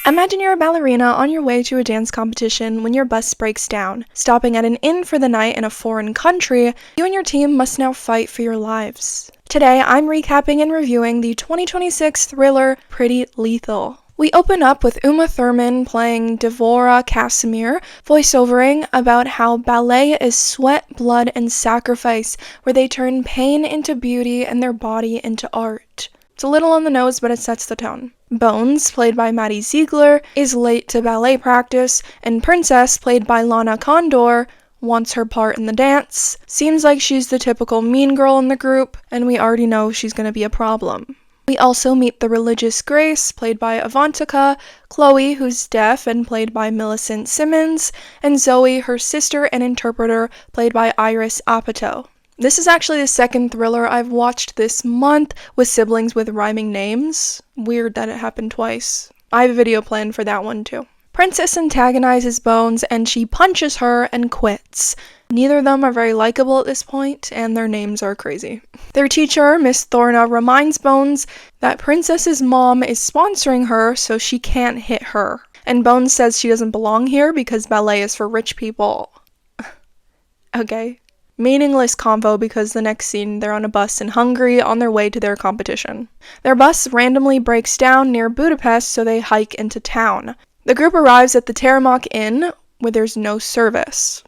Imagine you're a ballerina on your way to a dance competition when your bus breaks down. Stopping at an inn for the night in a foreign country, you and your team must now fight for your lives. Today, I'm recapping and reviewing the 2026 thriller Pretty Lethal. We open up with Uma Thurman playing Devora Casimir, voiceovering about how ballet is sweat, blood, and sacrifice, where they turn pain into beauty and their body into art. It's a little on the nose, but it sets the tone. Bones, played by Maddie Ziegler, is late to ballet practice, and Princess, played by Lana Condor, wants her part in the dance. Seems like she's the typical mean girl in the group, and we already know she's gonna be a problem. We also meet the religious Grace, played by Avantika, Chloe, who's deaf and played by Millicent Simmons, and Zoe, her sister and interpreter, played by Iris Apatow. This is actually the second thriller I've watched this month with siblings with rhyming names. Weird that it happened twice. I have a video planned for that one too. Princess antagonizes Bones and she punches her and quits. Neither of them are very likable at this point, and their names are crazy. Their teacher, Miss Thorna, reminds Bones that Princess's mom is sponsoring her, so she can't hit her. And Bones says she doesn't belong here because ballet is for rich people. Okay. Meaningless convo because the next scene they're on a bus in Hungary on their way to their competition. Their bus randomly breaks down near Budapest, so they hike into town. The group arrives at the Teremok Inn, where there's no service.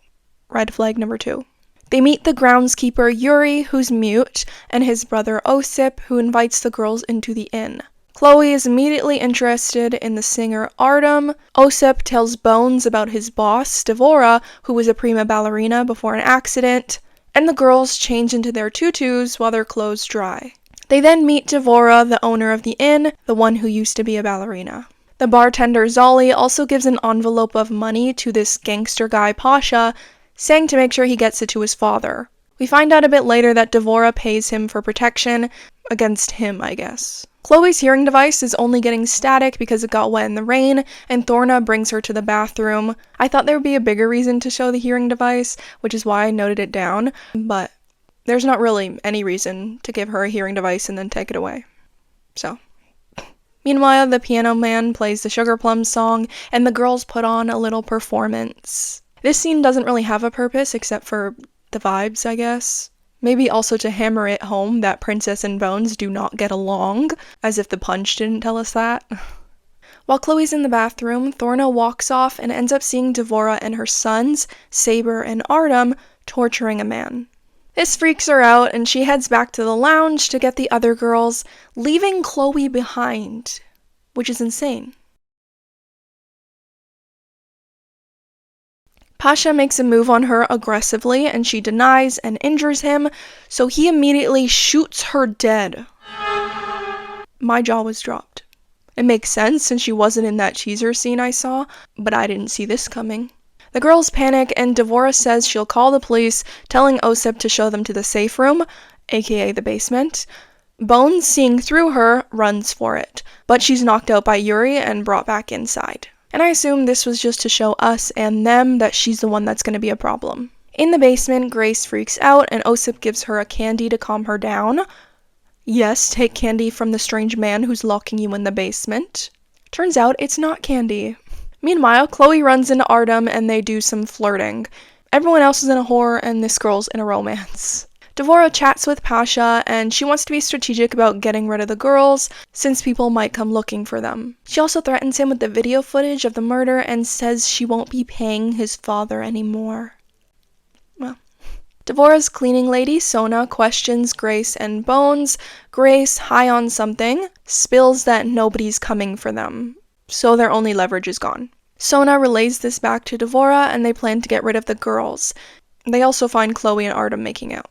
Red flag number 2. They meet the groundskeeper Yuri, who's mute, and his brother Osip, who invites the girls into the inn. Chloe is immediately interested in the singer Artem. Osip tells Bones about his boss, Devora, who was a prima ballerina before an accident, and the girls change into their tutus while their clothes dry. They then meet Devora, the owner of the inn, the one who used to be a ballerina. The bartender Zolly also gives an envelope of money to this gangster guy Pasha, saying to make sure he gets it to his father. We find out a bit later that Devora pays him for protection against him, I guess. Chloe's hearing device is only getting static because it got wet in the rain, and Thorna brings her to the bathroom. I thought there would be a bigger reason to show the hearing device, which is why I noted it down, but there's not really any reason to give her a hearing device and then take it away. So. Meanwhile, the piano man plays the Sugar Plums song, and the girls put on a little performance. This scene doesn't really have a purpose except for the vibes, I guess. Maybe also to hammer it home that Princess and Bones do not get along, as if the punch didn't tell us that. While Chloe's in the bathroom, Thorna walks off and ends up seeing Devora and her sons, Saber and Artem, torturing a man. This freaks her out, and she heads back to the lounge to get the other girls, leaving Chloe behind, which is insane. Pasha makes a move on her aggressively, and she denies and injures him, so he immediately shoots her dead. My jaw was dropped. It makes sense since she wasn't in that teaser scene I saw, but I didn't see this coming. The girls panic, and Devora says she'll call the police, telling Osip to show them to the safe room, aka the basement. Bones, seeing through her, runs for it, but she's knocked out by Yuri and brought back inside. And I assume this was just to show us and them that she's the one that's going to be a problem. In the basement, Grace freaks out, and Osip gives her a candy to calm her down. Yes, take candy from the strange man who's locking you in the basement. Turns out it's not candy. Meanwhile, Chloe runs into Artem and they do some flirting. Everyone else is in a horror and this girl's in a romance. Devora chats with Pasha and she wants to be strategic about getting rid of the girls since people might come looking for them. She also threatens him with the video footage of the murder and says she won't be paying his father anymore. Well, Devora's cleaning lady, Sona, questions Grace and Bones. Grace, high on something, spills that nobody's coming for them, so their only leverage is gone. Sona relays this back to Devora and they plan to get rid of the girls. They also find Chloe and Artem making out.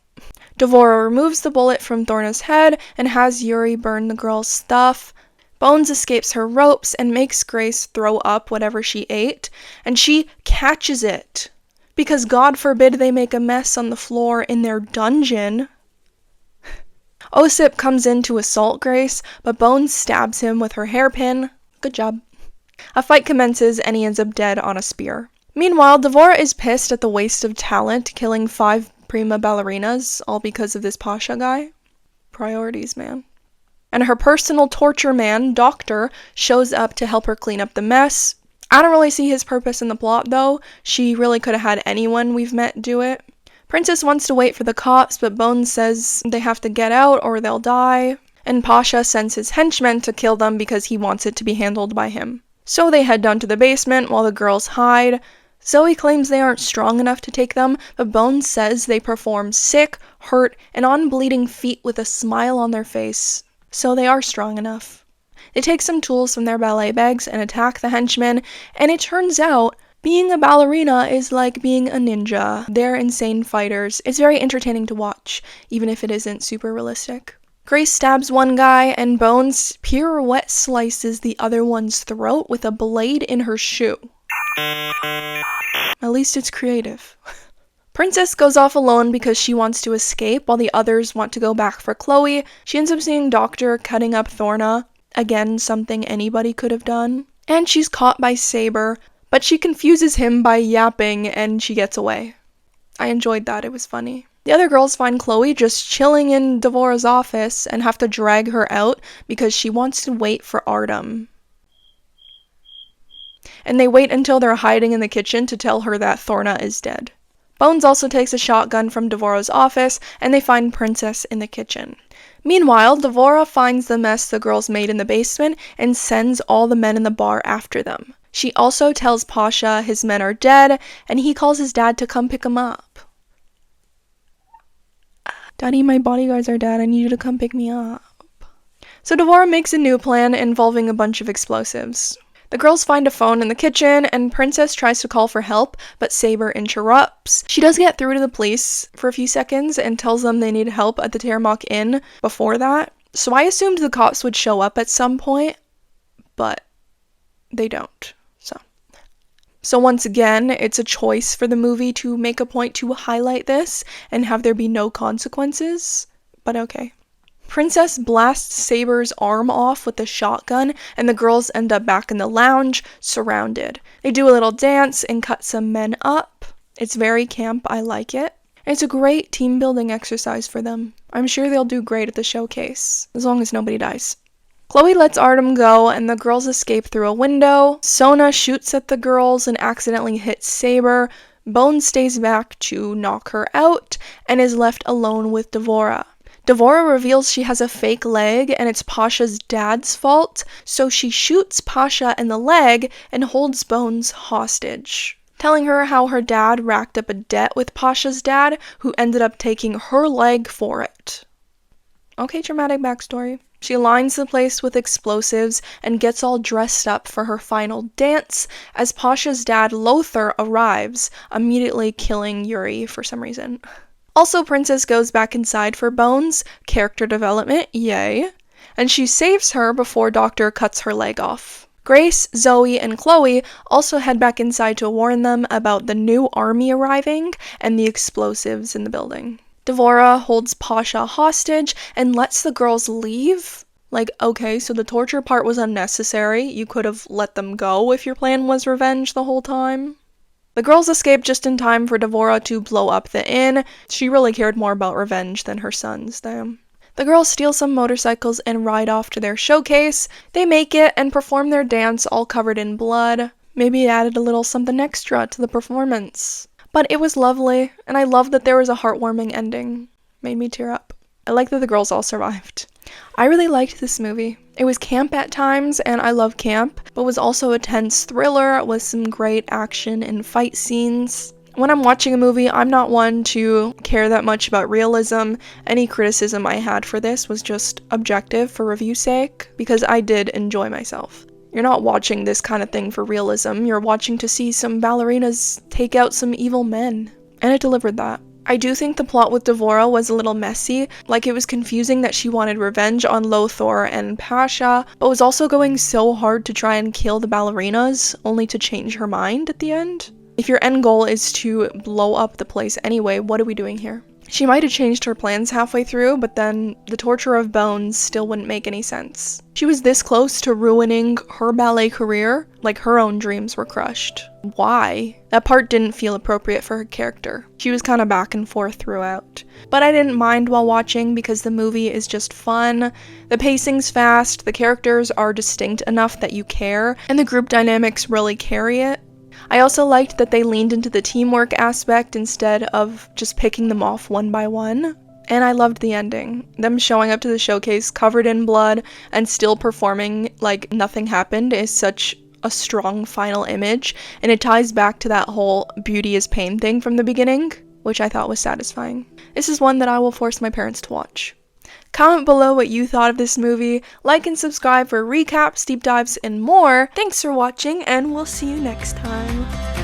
Devora removes the bullet from Thorna's head and has Yuri burn the girl's stuff. Bones escapes her ropes and makes Grace throw up whatever she ate, and she catches it. Because God forbid they make a mess on the floor in their dungeon. Osip comes in to assault Grace, but Bones stabs him with her hairpin. Good job. A fight commences and he ends up dead on a spear. Meanwhile, Devora is pissed at the waste of talent, killing 5 prima ballerinas, all because of this Pasha guy. Priorities, man. And her personal torture man, Doctor, shows up to help her clean up the mess. I don't really see his purpose in the plot, though. She really could have had anyone we've met do it. Princess wants to wait for the cops, but Bones says they have to get out or they'll die. And Pasha sends his henchmen to kill them because he wants it to be handled by him. So they head down to the basement while the girls hide. Zoe claims they aren't strong enough to take them, but Bones says they perform sick, hurt, and on bleeding feet with a smile on their face. So they are strong enough. They take some tools from their ballet bags and attack the henchmen, and it turns out being a ballerina is like being a ninja. They're insane fighters. It's very entertaining to watch, even if it isn't super realistic. Grace stabs one guy, and Bones pirouette slices the other one's throat with a blade in her shoe. At least it's creative. Princess goes off alone because she wants to escape while the others want to go back for Chloe. She ends up seeing Doctor cutting up Thorna. Again, something anybody could have done. And she's caught by Saber, but she confuses him by yapping and she gets away. I enjoyed that, it was funny. The other girls find Chloe just chilling in Devora's office and have to drag her out because she wants to wait for Artem. And they wait until they're hiding in the kitchen to tell her that Thorna is dead. Bones also takes a shotgun from Devora's office, and they find Princess in the kitchen. Meanwhile, Devora finds the mess the girls made in the basement and sends all the men in the bar after them. She also tells Pasha his men are dead, and he calls his dad to come pick him up. Daddy, my bodyguards are dead. I need you to come pick me up. So Devora makes a new plan involving a bunch of explosives. The girls find a phone in the kitchen, and Princess tries to call for help, but Saber interrupts. She does get through to the police for a few seconds and tells them they need help at the Terramok Inn before that. So I assumed the cops would show up at some point, but they don't. So once again, it's a choice for the movie to make a point to highlight this and have there be no consequences, but okay. Princess blasts Saber's arm off with the shotgun, and the girls end up back in the lounge, surrounded. They do a little dance and cut some men up. It's very camp, I like it. It's a great team building exercise for them. I'm sure they'll do great at the showcase, as long as nobody dies. Chloe lets Artem go, and the girls escape through a window. Sona shoots at the girls and accidentally hits Saber. Bones stays back to knock her out, and is left alone with Devora. Devora reveals she has a fake leg, and it's Pasha's dad's fault, so she shoots Pasha in the leg and holds Bones hostage, telling her how her dad racked up a debt with Pasha's dad, who ended up taking her leg for it. Okay, dramatic backstory. She lines the place with explosives and gets all dressed up for her final dance as Pasha's dad Lothar arrives, immediately killing Yuri for some reason. Also, Princess goes back inside for Bones, character development, yay, and she saves her before Doctor cuts her leg off. Grace, Zoe, and Chloe also head back inside to warn them about the new army arriving and the explosives in the building. Devora holds Pasha hostage and lets the girls leave. Like, okay, so the torture part was unnecessary. You could have let them go if your plan was revenge the whole time. The girls escape just in time for Devora to blow up the inn. She really cared more about revenge than her sons, damn. The girls steal some motorcycles and ride off to their showcase. They make it and perform their dance all covered in blood. Maybe it added a little something extra to the performance. But it was lovely, and I love that there was a heartwarming ending. Made me tear up. I like that the girls all survived. I really liked this movie. It was camp at times, and I love camp, but was also a tense thriller with some great action and fight scenes. When I'm watching a movie, I'm not one to care that much about realism. Any criticism I had for this was just objective for review's sake, because I did enjoy myself. You're not watching this kind of thing for realism, you're watching to see some ballerinas take out some evil men. And it delivered that. I do think the plot with Devora was a little messy, like it was confusing that she wanted revenge on Lothar and Pasha, but was also going so hard to try and kill the ballerinas, only to change her mind at the end. If your end goal is to blow up the place anyway, what are we doing here? She might have changed her plans halfway through, but then the torture of Bones still wouldn't make any sense. She was this close to ruining her ballet career, like her own dreams were crushed. Why? That part didn't feel appropriate for her character. She was kind of back and forth throughout. But I didn't mind while watching because the movie is just fun, the pacing's fast, the characters are distinct enough that you care, and the group dynamics really carry it. I also liked that they leaned into the teamwork aspect instead of just picking them off one by one. And I loved the ending. Them showing up to the showcase covered in blood and still performing like nothing happened is such a strong final image, and it ties back to that whole beauty is pain thing from the beginning, which I thought was satisfying. This is one that I will force my parents to watch. Comment below what you thought of this movie, like and subscribe for recaps, deep dives, and more. Thanks for watching, and we'll see you next time.